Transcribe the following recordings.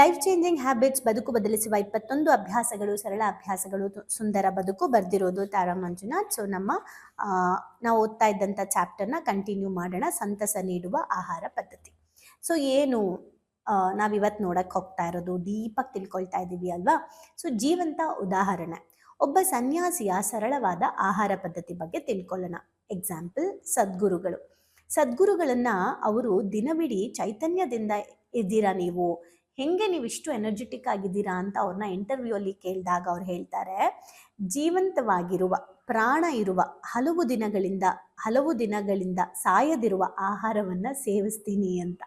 Life changing habits ಬದುಕು ಬದಲಿಸುವ 21 ಅಭ್ಯಾಸಗಳು, ಸರಳ ಅಭ್ಯಾಸಗಳು, ಸುಂದರ ಬದುಕು ಬರ್ದಿರೋದು ತಾರಾ ಮಂಜುನಾಥ್. ಸೊ ನಾವು ಓದ್ತಾ ಇದ್ದಂಥ ಚಾಪ್ಟರ್ನ ಕಂಟಿನ್ಯೂ ಮಾಡೋಣ. ಸಂತಸ ನೀಡುವ ಆಹಾರ ಪದ್ಧತಿ. ಸೊ ನಾವಿವತ್ತು ನೋಡಕ್ಕೆ ಹೋಗ್ತಾ ಇರೋದು ಡೀಪಾಗಿ ತಿಳ್ಕೊಳ್ತಾ ಇದ್ದೀವಿ ಅಲ್ವಾ. ಸೊ ಜೀವಂತ ಉದಾಹರಣೆ, ಒಬ್ಬ ಸನ್ಯಾಸಿಯ ಸರಳವಾದ ಆಹಾರ ಪದ್ಧತಿ ಬಗ್ಗೆ ತಿಳ್ಕೊಳ್ಳೋಣ. ಎಕ್ಸಾಂಪಲ್, ಸದ್ಗುರುಗಳನ್ನ ಅವರು ದಿನವಿಡೀ ಚೈತನ್ಯದಿಂದ ಇದ್ದೀರಾ, ಹೆಂಗೆ ನೀವು ಇಷ್ಟು ಎನರ್ಜೆಟಿಕ್ ಆಗಿದ್ದೀರಾ ಅಂತ ಅವ್ರನ್ನ ಇಂಟರ್ವ್ಯೂ ಅಲ್ಲಿ ಕೇಳಿದಾಗ ಅವ್ರು ಹೇಳ್ತಾರೆ, ಜೀವಂತವಾಗಿರುವ ಪ್ರಾಣ ಇರುವ ಹಲವು ದಿನಗಳಿಂದ ಸಾಯದಿರುವ ಆಹಾರವನ್ನ ಸೇವಿಸ್ತೀನಿ ಅಂತ.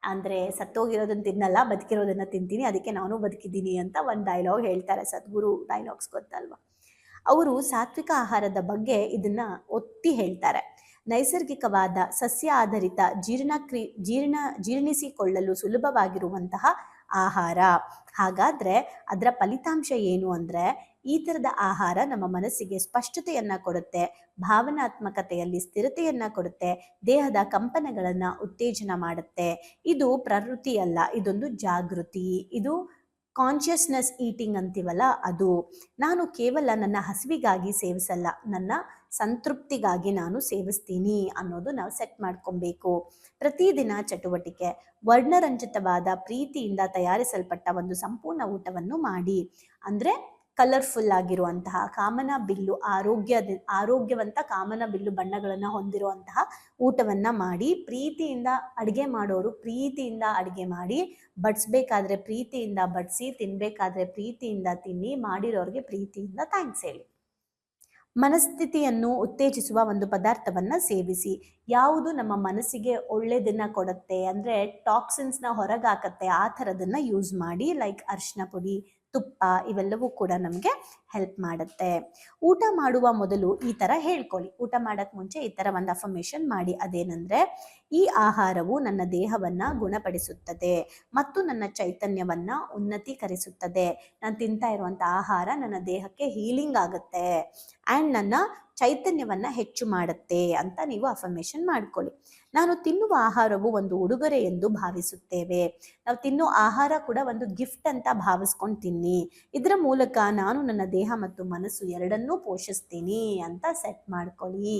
ಅಂದ್ರೆ ಸತ್ತೋಗಿರೋದನ್ನ ತಿನ್ನಲ್ಲ, ಬದುಕಿರೋದನ್ನ ತಿಂತೀನಿ, ಅದಕ್ಕೆ ನಾನು ಬದುಕಿದ್ದೀನಿ ಅಂತ ಒಂದು ಡೈಲಾಗ್ ಹೇಳ್ತಾರೆ. ಸದ್ಗುರು ಡೈಲಾಗ್ಸ್ ಗೊತ್ತಲ್ವಾ. ಅವರು ಸಾತ್ವಿಕ ಆಹಾರದ ಬಗ್ಗೆ ಇದನ್ನ ಒತ್ತಿ ಹೇಳ್ತಾರೆ. ನೈಸರ್ಗಿಕವಾದ ಸಸ್ಯ ಆಧಾರಿತ ಜೀರ್ಣಿಸಿಕೊಳ್ಳಲು ಸುಲಭವಾಗಿರುವಂತಹ ಆಹಾರ. ಹಾಗಾದ್ರೆ ಅದರ ಫಲಿತಾಂಶ ಏನು ಅಂದ್ರೆ, ಈ ತರದ ಆಹಾರ ನಮ್ಮ ಮನಸ್ಸಿಗೆ ಸ್ಪಷ್ಟತೆಯನ್ನ ಕೊಡುತ್ತೆ, ಭಾವನಾತ್ಮಕತೆಯಲ್ಲಿ ಸ್ಥಿರತೆಯನ್ನ ಕೊಡುತ್ತೆ, ದೇಹದ ಕಂಪನಗಳನ್ನ ಉತ್ತೇಜನ ಮಾಡುತ್ತೆ. ಇದು ಪ್ರವೃತ್ತಿ ಅಲ್ಲ, ಇದೊಂದು ಜಾಗೃತಿ. ಇದು ಕಾನ್ಷಿಯಸ್ನೆಸ್ ಈಟಿಂಗ್ ಅಂತೀವಲ್ಲ ಅದು. ನಾನು ಕೇವಲ ನನ್ನ ಹಸಿವಿಗಾಗಿ ಸೇವಿಸಲ್ಲ, ನನ್ನ ಸಂತೃಪ್ತಿಗಾಗಿ ನಾನು ಸೇವಿಸ್ತೀನಿ ಅನ್ನೋದು ನಾವು ಸೆಟ್ ಮಾಡ್ಕೊಬೇಕು. ಪ್ರತಿದಿನ ಚಟುವಟಿಕೆ, ವರ್ಣರಂಜಿತವಾದ ಪ್ರೀತಿಯಿಂದ ತಯಾರಿಸಲ್ಪಟ್ಟ ಒಂದು ಸಂಪೂರ್ಣ ಊಟವನ್ನು ಮಾಡಿ. ಅಂದ್ರೆ ಕಲರ್ಫುಲ್ ಆಗಿರುವಂತಹ ಕಾಮನ ಬಿಲ್ಲು, ಆರೋಗ್ಯವಂತ ಕಾಮನ ಬಿಲ್ಲು ಬಣ್ಣಗಳನ್ನ ಹೊಂದಿರುವಂತಹ ಊಟವನ್ನ ಮಾಡಿ. ಪ್ರೀತಿಯಿಂದ ಅಡುಗೆ ಮಾಡೋರು ಪ್ರೀತಿಯಿಂದ ಅಡುಗೆ ಮಾಡಿ, ಬಡಿಸ್ಬೇಕಾದ್ರೆ ಪ್ರೀತಿಯಿಂದ ಬಡಿಸಿ, ತಿನ್ಬೇಕಾದ್ರೆ ಪ್ರೀತಿಯಿಂದ ತಿನ್ನಿ, ಮಾಡಿರೋರಿಗೆ ಪ್ರೀತಿಯಿಂದ ಥ್ಯಾಂಕ್ಸ್ ಹೇಳಿ. ಮನಸ್ಥಿತಿಯನ್ನು ಉತ್ತೇಜಿಸುವ ಒಂದು ಪದಾರ್ಥವನ್ನ ಸೇವಿಸಿ. ಯಾವುದು ನಮ್ಮ ಮನಸ್ಸಿಗೆ ಒಳ್ಳೆಯದನ್ನ ಕೊಡುತ್ತೆ, ಅಂದ್ರೆ ಟಾಕ್ಸಿನ್ಸ್ನ ಹೊರಗಾಕತ್ತೆ, ಆ ಥರದನ್ನ ಯೂಸ್ ಮಾಡಿ. ಲೈಕ್ ಅರಿಶಿನ ಪುಡಿ, ತುಪ್ಪ, ಇವೆಲ್ಲವೂ ಕೂಡ ನಮಗೆ ಹೆಲ್ಪ್ ಮಾಡುತ್ತೆ. ಊಟ ಮಾಡುವ ಮೊದಲು ಈ ಥರ ಹೇಳ್ಕೊಳ್ಳಿ. ಊಟ ಮಾಡಕ್ ಮುಂಚೆ ಈ ಥರ ಒಂದು ಅಫರ್ಮೇಷನ್ ಮಾಡಿ. ಅದೇನಂದ್ರೆ, ಈ ಆಹಾರವು ನನ್ನ ದೇಹವನ್ನ ಗುಣಪಡಿಸುತ್ತದೆ ಮತ್ತು ನನ್ನ ಚೈತನ್ಯವನ್ನ ಉನ್ನತೀಕರಿಸುತ್ತದೆ. ನಾನು ತಿಂತಾ ಇರುವಂತ ಆಹಾರ ನನ್ನ ದೇಹಕ್ಕೆ ಹೀಲಿಂಗ್ ಆಗುತ್ತೆ ಆ್ಯಂಡ್ ನನ್ನ ಚೈತನ್ಯವನ್ನ ಹೆಚ್ಚು ಮಾಡುತ್ತೆ ಅಂತ ನೀವು ಅಫರ್ಮೇಷನ್ ಮಾಡ್ಕೊಳ್ಳಿ. ನಾನು ತಿನ್ನುವ ಆಹಾರವು ಒಂದು ಉಡುಗೊರೆ ಎಂದು ಭಾವಿಸುತ್ತೇವೆ. ನಾವು ತಿನ್ನೋ ಆಹಾರ ಕೂಡ ಒಂದು ಗಿಫ್ಟ್ ಅಂತ ಭಾವಿಸ್ಕೊಂಡು ತಿನ್ನಿ. ಇದರ ಮೂಲಕ ನಾನು ನನ್ನ ದೇಹ ಮತ್ತು ಮನಸ್ಸು ಎರಡನ್ನೂ ಪೋಷಿಸ್ತೀನಿ ಅಂತ ಸೆಟ್ ಮಾಡ್ಕೊಳ್ಳಿ.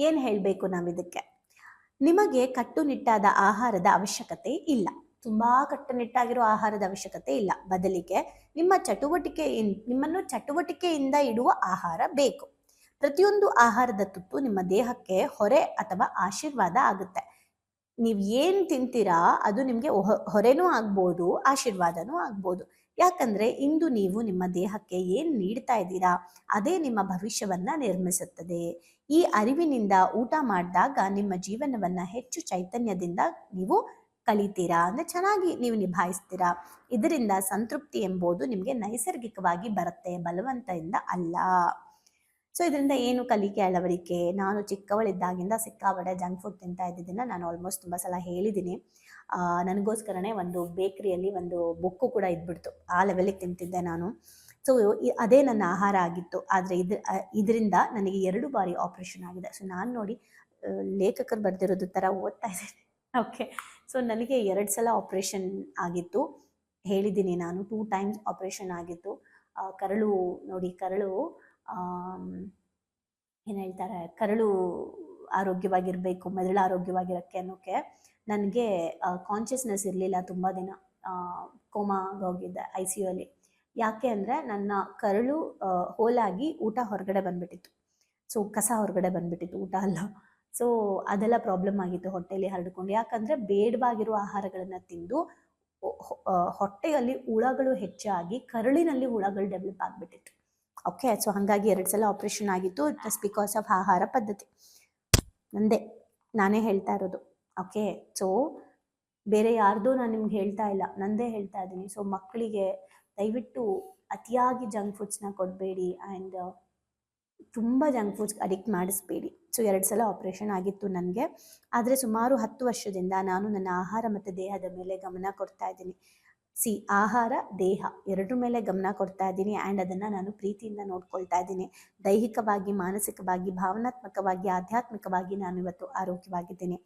ಏನ್ ಹೇಳ್ಬೇಕು ನಾವಿದಕ್ಕೆ? ನಿಮಗೆ ಕಟ್ಟುನಿಟ್ಟಾದ ಆಹಾರದ ಅವಶ್ಯಕತೆ ಇಲ್ಲ. ತುಂಬಾ ಕಟ್ಟುನಿಟ್ಟಾಗಿರೋ ಆಹಾರದ ಅವಶ್ಯಕತೆ ಇಲ್ಲ. ಬದಲಿಗೆ ನಿಮ್ಮನ್ನು ಚಟುವಟಿಕೆಯಿಂದ ಇಡುವ ಆಹಾರ ಬೇಕು. ಪ್ರತಿಯೊಂದು ಆಹಾರದ ತುತ್ತು ನಿಮ್ಮ ದೇಹಕ್ಕೆ ಹೊರೆ ಅಥವಾ ಆಶೀರ್ವಾದ ಆಗುತ್ತೆ. ನೀವು ಏನ್ ತಿಂತೀರಾ ಅದು ನಿಮ್ಗೆ ಹೊರೆನೂ ಆಗ್ಬೋದು, ಆಶೀರ್ವಾದನೂ ಆಗ್ಬೋದು. ಯಾಕಂದ್ರೆ ಇಂದು ನೀವು ನಿಮ್ಮ ದೇಹಕ್ಕೆ ಏನ್ ನೀಡ್ತಾ ಇದ್ದೀರಾ ಅದೇ ನಿಮ್ಮ ಭವಿಷ್ಯವನ್ನ ನಿರ್ಮಿಸುತ್ತದೆ. ಈ ಅರಿವಿನಿಂದ ಊಟ ಮಾಡಿದಾಗ ನಿಮ್ಮ ಜೀವನವನ್ನ ಹೆಚ್ಚು ಚೈತನ್ಯದಿಂದ ನೀವು ಕಲಿತೀರಾ, ಅಂದ್ರೆ ಚೆನ್ನಾಗಿ ನೀವು ನಿಭಾಯಿಸ್ತೀರಾ. ಇದರಿಂದ ಸಂತೃಪ್ತಿ ಎಂಬುದು ನಿಮ್ಗೆ ನೈಸರ್ಗಿಕವಾಗಿ ಬರುತ್ತೆ, ಬಲವಂತದಿಂದ ಅಲ್ಲ. ಸೊ ಇದರಿಂದ ಏನು ಕಲಿಕೆ, ಅಳವಡಿಕೆ? ನಾನು ಚಿಕ್ಕವಳಿದ್ದಾಗಿಂದ ಸಿಕ್ಕಾಪಟ್ಟೆ ಜಂಕ್ ಫುಡ್ ತಿಂತಾ ಇದ್ದಿದ್ದನ್ನ ನಾನು ಆಲ್ಮೋಸ್ಟ್ ತುಂಬ ಸಲ ಹೇಳಿದ್ದೀನಿ. ನನಗೋಸ್ಕರನೇ ಒಂದು ಬೇಕ್ರಿಯಲ್ಲಿ ಒಂದು ಬೊಕ್ಕು ಕೂಡ ಇದ್ಬಿಡ್ತು, ಆ ಲೆವೆಲಿಗೆ ತಿಂತಿದ್ದೆ ನಾನು. ಸೊ ಅದೇ ನನ್ನ ಆಹಾರ ಆಗಿತ್ತು. ಆದರೆ ಇದರಿಂದ ನನಗೆ 2 ಬಾರಿ ಆಪ್ರೇಷನ್ ಆಗಿದೆ. ಸೊ ನಾನು ನೋಡಿ ಲೇಖಕರು ಬರ್ದಿರೋದು ಥರ ಓದ್ತಾ ಇದ್ದೀನಿ. ಓಕೆ, ಸೊ ನನಗೆ 2 ಸಲ ಆಪ್ರೇಷನ್ ಆಗಿತ್ತು, ಹೇಳಿದ್ದೀನಿ ನಾನು. 2 ಟೈಮ್ಸ್ ಆಪ್ರೇಷನ್ ಆಗಿತ್ತು. ಕರಳು ಏನು ಹೇಳ್ತಾರೆ, ಕರಳು ಆರೋಗ್ಯವಾಗಿರಬೇಕು, ಮೆದುಳು ಆರೋಗ್ಯವಾಗಿರೋಕ್ಕೆ ಅನ್ನೋಕ್ಕೆ ನನಗೆ ಕಾನ್ಷಿಯಸ್ನೆಸ್ ಇರಲಿಲ್ಲ. ತುಂಬ ದಿನ ಕೋಮಾ ಹೋಗಿದ್ದೆ ICU ಅಲ್ಲಿ. ಯಾಕೆ ಅಂದರೆ ನನ್ನ ಕರಳು ಹೋಲಾಗಿ ಊಟ ಹೊರಗಡೆ ಬಂದ್ಬಿಟ್ಟಿತ್ತು. ಸೊ ಕಸ ಹೊರಗಡೆ ಬಂದ್ಬಿಟ್ಟಿತ್ತು, ಊಟ ಅಲ್ಲ. ಸೊ ಅದೆಲ್ಲ ಪ್ರಾಬ್ಲಮ್ ಆಗಿತ್ತು, ಹೊಟ್ಟೆಯಲ್ಲಿ ಹರಡ್ಕೊಂಡು. ಯಾಕಂದರೆ ಬೇಡವಾಗಿರುವ ಆಹಾರಗಳನ್ನು ತಿಂದು ಹೊಟ್ಟೆಯಲ್ಲಿ ಹುಳಗಳು ಹೆಚ್ಚಾಗಿ ಕರಳಿನಲ್ಲಿ ಹುಳಗಳು ಡೆವಲಪ್ ಆಗಿಬಿಟ್ಟಿತ್ತು. ಓಕೆ, ಸೊ ಹಾಗಾಗಿ 2 ಸಲ ಆಪ್ರೇಷನ್ ಆಗಿತ್ತು. ಜಸ್ಟ್ ಬಿಕಾಸ್ ಆಫ್ ಆಹಾರ ಪದ್ಧತಿ. ನಾನೇ ಹೇಳ್ತಾ ಇರೋದು. ಓಕೆ, ಸೊ ಬೇರೆ ಯಾರ್ದು ನಾನು ನಿಮ್ಗೆ ಹೇಳ್ತಾ ಇಲ್ಲ, ನಂದೇ ಹೇಳ್ತಾ ಇದ್ದೀನಿ. ಸೊ ಮಕ್ಕಳಿಗೆ ದಯವಿಟ್ಟು ಅತಿಯಾಗಿ ಜಂಕ್ ಫುಡ್ಸ್ನ ಕೊಡಬೇಡಿ ಆ್ಯಂಡ್ ತುಂಬ ಜಂಕ್ ಫುಡ್ಸ್ ಅಡಿಕ್ಟ್ ಮಾಡಿಸ್ಬೇಡಿ. ಸೊ 2 ಸಲ ಆಪ್ರೇಷನ್ ಆಗಿತ್ತು ನನಗೆ. ಆದರೆ ಸುಮಾರು 10 ವರ್ಷದಿಂದ ನಾನು ನನ್ನ ಆಹಾರ ಮತ್ತು ದೇಹದ ಮೇಲೆ ಗಮನ ಕೊಡ್ತಾ ಇದ್ದೀನಿ. ಸಿ ಆಹಾರ ದೇಹ ಎರಡರ ಮೇಲೆ ಗಮನ ಕೊಡ್ತಾ ಇದ್ದೀನಿ ಆ್ಯಂಡ್ ಅದನ್ನು ನಾನು ಪ್ರೀತಿಯಿಂದ ನೋಡ್ಕೊಳ್ತಾ ಇದ್ದೀನಿ. ದೈಹಿಕವಾಗಿ, ಮಾನಸಿಕವಾಗಿ, ಭಾವನಾತ್ಮಕವಾಗಿ, ಆಧ್ಯಾತ್ಮಿಕವಾಗಿ ನಾನು ಇವತ್ತು ಆರೋಗ್ಯವಾಗಿದ್ದೀನಿ.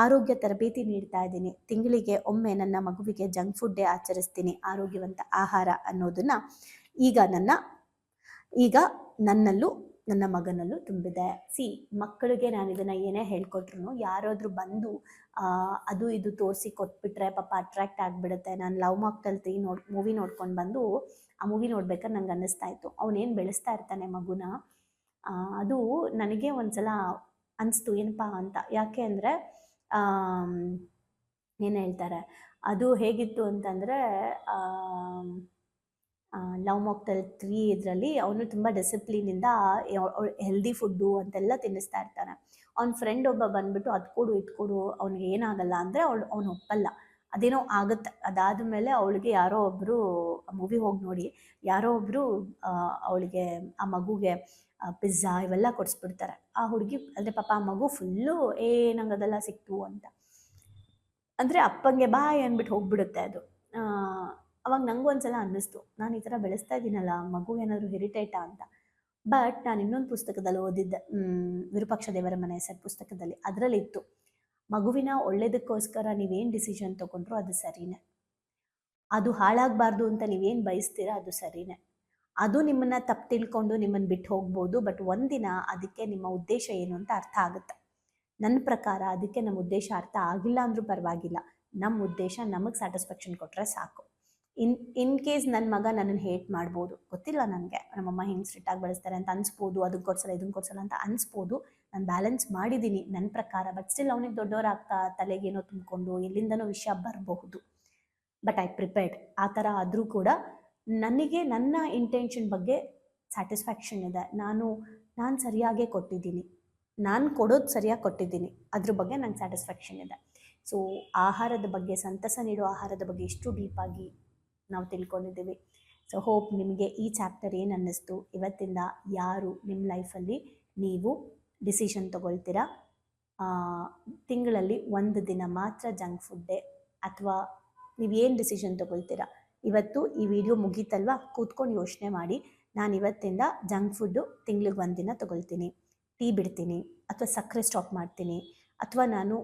ಆರೋಗ್ಯ ತರಬೇತಿ ನೀಡ್ತಾ ಇದ್ದೀನಿ. ತಿಂಗಳಿಗೆ ಒಮ್ಮೆ ನನ್ನ ಮಗುವಿಗೆ ಜಂಕ್ ಫುಡ್ಡೇ ಆಚರಿಸ್ತೀನಿ. ಆರೋಗ್ಯವಂತ ಆಹಾರ ಅನ್ನೋದನ್ನು ಈಗ ನನ್ನಲ್ಲೂ ನನ್ನ ಮಗನಲ್ಲೂ ತುಂಬಿದೆ. ಸಿ ಮಕ್ಕಳಿಗೆ ನಾನು ಇದನ್ನು ಏನೇ ಹೇಳ್ಕೊಟ್ರು ಯಾರಾದರೂ ಬಂದು ಅದು ಇದು ತೋರಿಸಿ ಕೊಟ್ಬಿಟ್ರೆ ಪಾಪ ಅಟ್ರಾಕ್ಟ್ ಆಗಿಬಿಡುತ್ತೆ. ನಾನು ಲವ್ ಮಾಕ್ಟೆಲ್ 3 ಮೂವಿ ನೋಡ್ಕೊಂಡು ಬಂದು ಆ ಮೂವಿ ನೋಡ್ಬೇಕಾದ್ರೆ ನಂಗೆ ಅನ್ನಿಸ್ತಾ ಇತ್ತು, ಅವನೇನು ಬೆಳೆಸ್ತಾ ಇರ್ತಾನೆ ಮಗುನ. ಅದು ನನಗೆ ಒಂದ್ಸಲ ಅನಿಸ್ತು ಏನಪ್ಪ ಅಂತ. ಯಾಕೆ ಅಂದರೆ ಏನು ಹೇಳ್ತಾರೆ, ಅದು ಹೇಗಿತ್ತು ಅಂತಂದರೆ ಲವ್ ಮಾಕ್ಟೆಲ್ 3 ಇದರಲ್ಲಿ ಅವನು ತುಂಬ ಡಿಸಿಪ್ಲಿನಿಂದ ಹೆಲ್ದಿ ಫುಡ್ಡು ಅಂತೆಲ್ಲ ತಿನ್ನಿಸ್ತಾ ಇರ್ತಾನೆ. ಅವ್ನ ಫ್ರೆಂಡ್ ಒಬ್ಬ ಬಂದುಬಿಟ್ಟು ಅದು ಕೊಡು ಇದು ಕೊಡು, ಅವ್ನಿಗೆ ಏನಾಗಲ್ಲ ಅಂದರೆ ಅವನು ಒಪ್ಪಲ್ಲ. ಅದೇನೋ ಆಗುತ್ತೆ. ಅದಾದಮೇಲೆ ಅವಳಿಗೆ ಯಾರೋ ಒಬ್ಬರು ಮೂವಿ ಹೋಗಿ ನೋಡಿ, ಯಾರೋ ಒಬ್ಬರು ಅವಳಿಗೆ ಆ ಮಗುಗೆ ಪಿಜ್ಜಾ ಇವೆಲ್ಲ ಕೊಡಿಸ್ಬಿಡ್ತಾರೆ. ಆ ಹುಡುಗಿ ಅಂದರೆ ಪಾಪ ಆ ಮಗು ಫುಲ್ಲು ನಂಗೆ ಅದೆಲ್ಲ ಸಿಕ್ತು ಅಂತ ಅಂದರೆ ಅಪ್ಪಂಗೆ ಬಾಯ್ ಅಂದ್ಬಿಟ್ಟು ಹೋಗ್ಬಿಡುತ್ತೆ ಅದು. ಅವಾಗ ನಂಗೂ ಒಂದ್ಸಲ ಅನ್ನಿಸ್ತು, ನಾನು ಈ ಥರ ಬೆಳೆಸ್ತಾ ಇದ್ದೀನಲ್ಲ ಮಗುಗೇನಾದರೂ ಇರಿಟೇಟಾ ಅಂತ. ಬಟ್ ನಾನು ಇನ್ನೊಂದು ಪುಸ್ತಕದಲ್ಲಿ ಓದಿದ್ದೆ, ವಿರೂಪಾಕ್ಷ ದೇವರ ಮನೆ ಹೆಸರು ಪುಸ್ತಕದಲ್ಲಿ. ಅದರಲ್ಲಿ ಇತ್ತು, ಮಗುವಿನ ಒಳ್ಳೇದಕ್ಕೋಸ್ಕರ ನೀವೇನು ಡಿಸಿಷನ್ ತೊಗೊಂಡ್ರು ಅದು ಸರಿನೇ, ಅದು ಹಾಳಾಗಬಾರ್ದು ಅಂತ ನೀವೇನು ಬಯಸ್ತೀರಾ ಅದು ಸರಿನೇ. ಅದು ನಿಮ್ಮನ್ನು ತಪ್ಪು ತಿಳ್ಕೊಂಡು ನಿಮ್ಮನ್ನು ಬಿಟ್ಟು ಹೋಗ್ಬೋದು, ಬಟ್ ಒಂದಿನ ಅದಕ್ಕೆ ನಿಮ್ಮ ಉದ್ದೇಶ ಏನು ಅಂತ ಅರ್ಥ ಆಗುತ್ತೆ. ನನ್ನ ಪ್ರಕಾರ ಅದಕ್ಕೆ ನಮ್ಮ ಉದ್ದೇಶ ಅರ್ಥ ಆಗಿಲ್ಲ ಅಂದರೂ ಪರವಾಗಿಲ್ಲ, ನಮ್ಮ ಉದ್ದೇಶ ನಮಗೆ ಸ್ಯಾಟಿಸ್ಫ್ಯಾಕ್ಷನ್ ಕೊಟ್ಟರೆ ಸಾಕು. ಇನ್ ಕೇಸ್ ನನ್ನ ಮಗ ನನ್ನನ್ನು ಹೇಟ್ ಮಾಡ್ಬೋದು, ಗೊತ್ತಿಲ್ಲ ನನಗೆ, ನಮ್ಮಮ್ಮ ಹಿಂಗೆ ಸ್ಟ್ರಿಕ್ಟಾಗಿ ಬೆಳೆಸ್ತಾರೆ ಅಂತ ಅನಿಸ್ಬೋದು, ಅದನ್ನು ಕೊಡ್ಸಲ್ಲ ಇದನ್ನು ಕೊಡ್ಸಲ್ಲ ಅಂತ ಅನಿಸ್ಬೋದು. ನಾನು ಬ್ಯಾಲೆನ್ಸ್ ಮಾಡಿದ್ದೀನಿ ನನ್ನ ಪ್ರಕಾರ. ಬಟ್ ಸ್ಟಿಲ್ ಅವನಿಗೆ ದೊಡ್ಡವರಾಗ್ತಾ ತಲೆಗೇನೋ ತುಂಬಿಕೊಂಡು ಎಲ್ಲಿಂದನೋ ವಿಷಯ ಬರಬಹುದು. But I prepared. ಆ ಥರ ಆದರೂ ಕೂಡ ನನಗೆ ನನ್ನ ಇಂಟೆನ್ಷನ್ ಬಗ್ಗೆ ಸ್ಯಾಟಿಸ್ಫ್ಯಾಕ್ಷನ್ ಇದೆ. ನಾನು ಸರಿಯಾಗೇ ಕೊಟ್ಟಿದ್ದೀನಿ, ನಾನು ಕೊಡೋದು ಸರಿಯಾಗಿ ಕೊಟ್ಟಿದ್ದೀನಿ, ಅದ್ರ ಬಗ್ಗೆ ನಂಗೆ ಸ್ಯಾಟಿಸ್ಫ್ಯಾಕ್ಷನ್ ಇದೆ. ಸೊ ಆಹಾರದ ಬಗ್ಗೆ, ಸಂತಸ ನೀಡೋ ಆಹಾರದ ಬಗ್ಗೆ ಎಷ್ಟು ಡೀಪಾಗಿ ನಾವು ತಿಳ್ಕೊಂಡಿದ್ದೀವಿ. ಸೊ ಹೋಪ್ ನಿಮಗೆ ಈ ಚಾಪ್ಟರ್ ಏನು ಅನ್ನಿಸ್ತು. ಇವತ್ತಿಂದ ಯಾರು ನಿಮ್ಮ ಲೈಫಲ್ಲಿ ನೀವು ಡಿಸಿಷನ್ ತೊಗೊಳ್ತೀರಾ, ತಿಂಗಳಲ್ಲಿ 1 ದಿನ ಮಾತ್ರ ಜಂಕ್ ಫುಡ್ಡೇ, ಅಥವಾ ನೀವೇನು ಡಿಸಿಷನ್ ತೊಗೊಳ್ತೀರಾ. ಇವತ್ತು ಈ ವಿಡಿಯೋ ಮುಗೀತಲ್ವ, ಕೂತ್ಕೊಂಡು ಯೋಚನೆ ಮಾಡಿ, ನಾನು ಇವತ್ತಿಂದ ಜಂಕ್ ಫುಡ್ಡು ತಿಂಗಳಿಗೆ 1 ದಿನ ತೊಗೊಳ್ತೀನಿ, ಟೀ ಬಿಡ್ತೀನಿ, ಅಥವಾ ಸಕ್ಕರೆ ಸ್ಟಾಪ್ ಮಾಡ್ತೀನಿ, ಅಥವಾ ನಾನು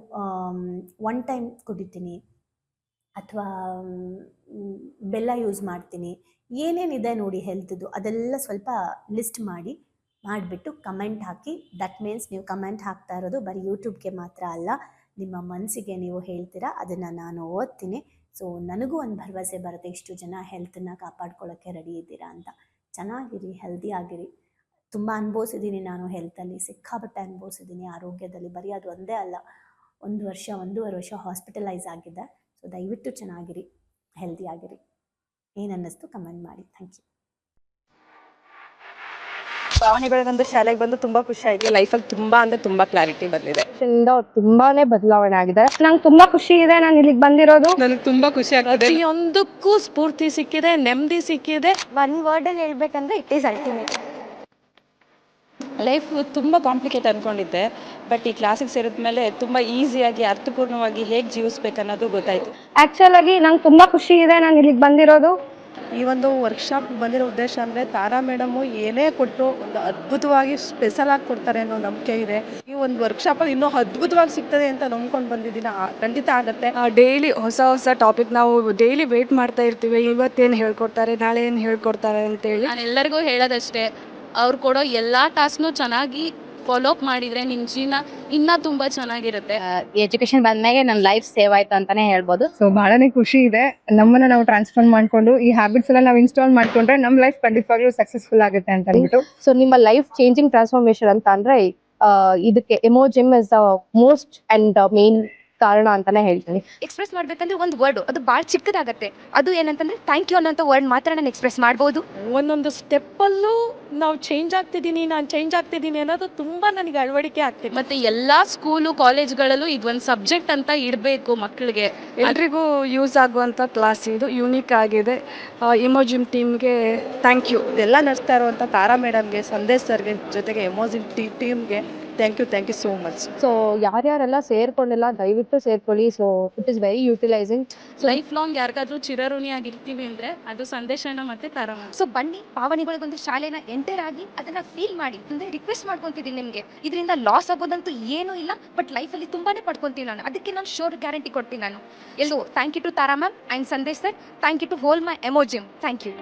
1 ಟೈಮ್ ಕುಡಿತೀನಿ, ಅಥವಾ ಬೆಲ್ಲ ಯೂಸ್ ಮಾಡ್ತೀನಿ. ಏನೇನಿದೆ ನೋಡಿ ಹೆಲ್ತ್ದು ಅದೆಲ್ಲ ಸ್ವಲ್ಪ ಲಿಸ್ಟ್ ಮಾಡಿಬಿಟ್ಟು ಕಮೆಂಟ್ ಹಾಕಿ. ದಟ್ ಮೀನ್ಸ್ ನೀವು ಕಮೆಂಟ್ ಹಾಕ್ತಾ ಇರೋದು ಬರೀ ಯೂಟ್ಯೂಬ್ಗೆ ಮಾತ್ರ ಅಲ್ಲ, ನಿಮ್ಮ ಮನಸ್ಸಿಗೆ ನೀವು ಹೇಳ್ತೀರಾ, ಅದನ್ನು ನಾನು ಓದ್ತೀನಿ. ಸೊ ನನಗೂ ಒಂದು ಭರವಸೆ ಬರುತ್ತೆ, ಇಷ್ಟು ಜನ ಹೆಲ್ತನ್ನು ಕಾಪಾಡ್ಕೊಳ್ಳೋಕ್ಕೆ ರೆಡಿ ಇದ್ದೀರಾ ಅಂತ. ಚೆನ್ನಾಗಿರಿ, ಹೆಲ್ದಿ ಆಗಿರಿ. ತುಂಬ ಅನುಭವಿಸಿದ್ದೀನಿ ನಾನು ಹೆಲ್ತಲ್ಲಿ, ಸಿಕ್ಕಾಪಟ್ಟೆ ಅನುಭವಿಸಿದ್ದೀನಿ ಆರೋಗ್ಯದಲ್ಲಿ. ಬರೀ ಅದು ಒಂದೇ ಅಲ್ಲ, 1.5 ವರ್ಷ ಹಾಸ್ಪಿಟಲೈಸ್ ಆಗಿದ್ದೆ. ಸೊ ದಯವಿಟ್ಟು ಚೆನ್ನಾಗಿರಿ, ಹೆಲ್ದಿ ಆಗಿರಿ. ಏನು ಅನ್ನಿಸ್ತು ಕಮೆಂಟ್ ಮಾಡಿ. Thank you. ಭಾವನೆಗಳಿಗಂದು ಶಾಲೆಗೆ ಬಂದು ತುಂಬಾ ಖುಷಿ ಆಯ್ತು. ಲೈಫಲ್ಲಿ ತುಂಬಾ ಕ್ಲಾರಿಟಿ ಬಂದಿದೆ. ತುಂಬಾನೇ ಬದಲಾವಣೆ ಆಗಿದೆ. ನಂಗೆ ತುಂಬಾ ಖುಷಿ ಇದೆ ನಾನು ಇಲ್ಲಿಗೆ ಬಂದಿರೋದು. ನನಗೆ ತುಂಬಾ ಖುಷಿ ಆಗ್ತದೆ. ಪ್ರತಿಯೊಂದಕ್ಕೂ ಸ್ಫೂರ್ತಿ ಸಿಕ್ಕಿದೆ, ನೆಮ್ಮದಿ ಸಿಕ್ಕಿದೆ. ಒನ್ ವರ್ಡಲ್ಲಿ ಹೇಳ್ಬೇಕಂದ್ರೆ ಇಟ್ ಈಸ್ ಅಲ್ಟಿಮೇಟ್. ಲೈಫ್ ತುಂಬ ಕಾಂಪ್ಲಿಕೇಟ್ ಅಂದ್ಕೊಂಡಿದ್ದೆ, ಬಟ್ ಈ ಕ್ಲಾಸಿಗೆ ಸೇರಿದ ಮೇಲೆ ತುಂಬ ಈಸಿಯಾಗಿ ಅರ್ಥಪೂರ್ಣವಾಗಿ ಹೇಗೆ ಜೀವಿಸ್ಬೇಕು ಅನ್ನೋದು ಗೊತ್ತಾಯಿತು. ಆ್ಯಕ್ಚುಲ್ ಆಗಿ ನಂಗೆ ತುಂಬ ಖುಷಿ ಇದೆ ನಾನು ಇಲ್ಲಿಗೆ ಬಂದಿರೋದು. ಈ ಒಂದು ವರ್ಕ್ಶಾಪ್ ಬಂದಿರೋ ಉದ್ದೇಶ ಅಂದರೆ ತಾರಾ ಮೇಡಮು ಏನೇ ಕೊಟ್ಟರು ಒಂದು ಅದ್ಭುತವಾಗಿ ಸ್ಪೆಷಲ್ ಆಗಿ ಕೊಡ್ತಾರೆ ಅನ್ನೋ ನಂಬಿಕೆ ಇದೆ. ಈ ಒಂದು ವರ್ಕ್ಶಾಪಲ್ಲಿ ಇನ್ನೂ ಅದ್ಭುತವಾಗಿ ಸಿಗ್ತದೆ ಅಂತ ನಂಬ್ಕೊಂಡು ಬಂದಿದ್ದೀನಿ. ಖಂಡಿತ ಆಗುತ್ತೆ. ಡೈಲಿ ಹೊಸ ಟಾಪಿಕ್ ನಾವು ಡೈಲಿ ವೇಟ್ ಮಾಡ್ತಾ ಇರ್ತೀವಿ, ಇವತ್ತೇನು ಹೇಳ್ಕೊಡ್ತಾರೆ, ನಾಳೆ ಏನು ಹೇಳ್ಕೊಡ್ತಾರೆ ಅಂತೇಳಿ. ನಾನು ಎಲ್ಲರಿಗೂ ಹೇಳೋದಷ್ಟೇ, ಅವ್ರು ಕೊಡೋ ಎಲ್ಲ ಟಾಸ್ಕ್ನು ಚೆನ್ನಾಗಿ ಫಾಲೋ ಅಪ್ ಮಾಡಿದರೆ ನಿಮ್ಮ ಜೀವನ ಇನ್ನೂ ತುಂಬ ಚೆನ್ನಾಗಿರುತ್ತೆ. ಎಜುಕೇಶನ್ ಬಂದ್ಮೇಲೆ ನನ್ನ ಲೈಫ್ ಸೇವ್ ಆಯ್ತು ಅಂತಾನೆ ಹೇಳ್ಬೋದು. ಸೊ ಬಹಳನೇ ಖುಷಿ ಇದೆ. ನಮ್ಮನ್ನ ನಾವು ಟ್ರಾನ್ಸ್ಫಾರ್ಮ್ ಮಾಡ್ಕೊಂಡು ಈ ಹ್ಯಾಬಿಟ್ಸ್ ಎಲ್ಲ ನಾವು ಇನ್ಸ್ಟಾಲ್ ಮಾಡ್ಕೊಂಡ್ರೆ ನಮ್ಮ ಲೈಫ್ ಖಂಡಿತವಾಗ್ಲೂ ಸಕ್ಸಸ್ಫುಲ್ ಆಗುತ್ತೆ ಅಂತ ಅಂದ್ಬಿಟ್ಟು. ಸೊ ನಿಮ್ಮ ಲೈಫ್ ಚೇಂಜಿಂಗ್ ಟ್ರಾನ್ಸ್ಫಾರ್ಮೇಶನ್ ಅಂತ ಅಂದ್ರೆ ಇದಕ್ಕೆ emo gym is the most and main ಕಾರಣ ಅಂತಾನೆ ಹೇಳ್ತೀನಿ. ಎಕ್ಸ್ಪ್ರೆಸ್ ಮಾಡ್ಬೇಕಂದ್ರೆ ಒಂದು ವರ್ಡ್ ಅದು ಭಾಳ ಚಿಕ್ಕದಾಗತ್ತೆ. ಅದು ಏನಂತಂದ್ರೆ ಥ್ಯಾಂಕ್ ಯು ಅನ್ನೋಂಥ ವರ್ಡ್ ಮಾತ್ರ ನಾನು ಎಕ್ಸ್ಪ್ರೆಸ್ ಮಾಡ್ಬೋದು. ಒಂದೊಂದು ಸ್ಟೆಪ್ಪಲ್ಲೂ ನಾವು ಚೇಂಜ್ ಆಗ್ತಿದ್ದೀನಿ ಅನ್ನೋದು ತುಂಬ ನನಗೆ ಅಳವಡಿಕೆ ಆಗ್ತಿದೆ. ಮತ್ತು ಎಲ್ಲ ಸ್ಕೂಲು ಕಾಲೇಜ್ಗಳಲ್ಲೂ ಇದೊಂದು ಸಬ್ಜೆಕ್ಟ್ ಅಂತ ಇಡಬೇಕು ಮಕ್ಕಳಿಗೆ. ಎಲ್ರಿಗೂ ಯೂಸ್ ಆಗುವಂಥ ಕ್ಲಾಸ್ ಇದು, ಯೂನಿಕ್ ಆಗಿದೆ. ಇಮೋಜಿಮ್ ಟೀಮ್ಗೆ ಥ್ಯಾಂಕ್ ಯು. ಎಲ್ಲ ನಡೆಸ್ತಾ ಇರುವಂಥ ತಾರಾ ಮೇಡಮ್ಗೆ, ಸಂದೇಶ್ ಸರ್ಗೆ, ಜೊತೆಗೆ ಎಮೋಜಿನ್ ಟೀಮ್ಗೆ thank you so much. So ಯಾರ್ಯಾರೆಲ್ಲ ಸೇರ್ಕೊಂಡಿಲ್ಲ ದಯವಿಟ್ಟು ಸೇರ್ಕೊಳ್ಳಿ. So it is very utilizing. Life long ಯಾರಿಗಾದ್ರೂ ಚಿರಋಣಿಯಾಗಿರ್ತೀವಿ ಅಂದರೆ ಅದು ಸಂದೇಶನ ಮತ್ತು ತಾರಾ ಮ್ಯಾಮ್. ಸೊ ಬನ್ನಿ ಪಾವನಿಗಳಿಗೊಂದು ಶಾಲೆನ ಎಂಟರ್ ಆಗಿ ಅದನ್ನ ಫೀಲ್ ಮಾಡಿ. ಅಂದ್ರೆ ರಿಕ್ವೆಸ್ಟ್ ಮಾಡ್ಕೊಂತಿದ್ದೀನಿ ನಿಮಗೆ, ಇದರಿಂದ ಲಾಸ್ ಆಗೋದಂತೂ ಏನೂ ಇಲ್ಲ, ಬಟ್ ಲೈಫಲ್ಲಿ ತುಂಬಾನೇ ಪಡ್ಕೊಂತೀನಿ ನಾನು. ಅದಕ್ಕೆ ನಾನು ಶೋರ್ ಗ್ಯಾರಂಟಿ ಕೊಡ್ತೀನಿ ನಾನು. ಎಲ್ಲೋ thank you to Tara ma'am and Sandesh sir. Thank you to whole my ಎಮೋಜಿಮ್. Thank you.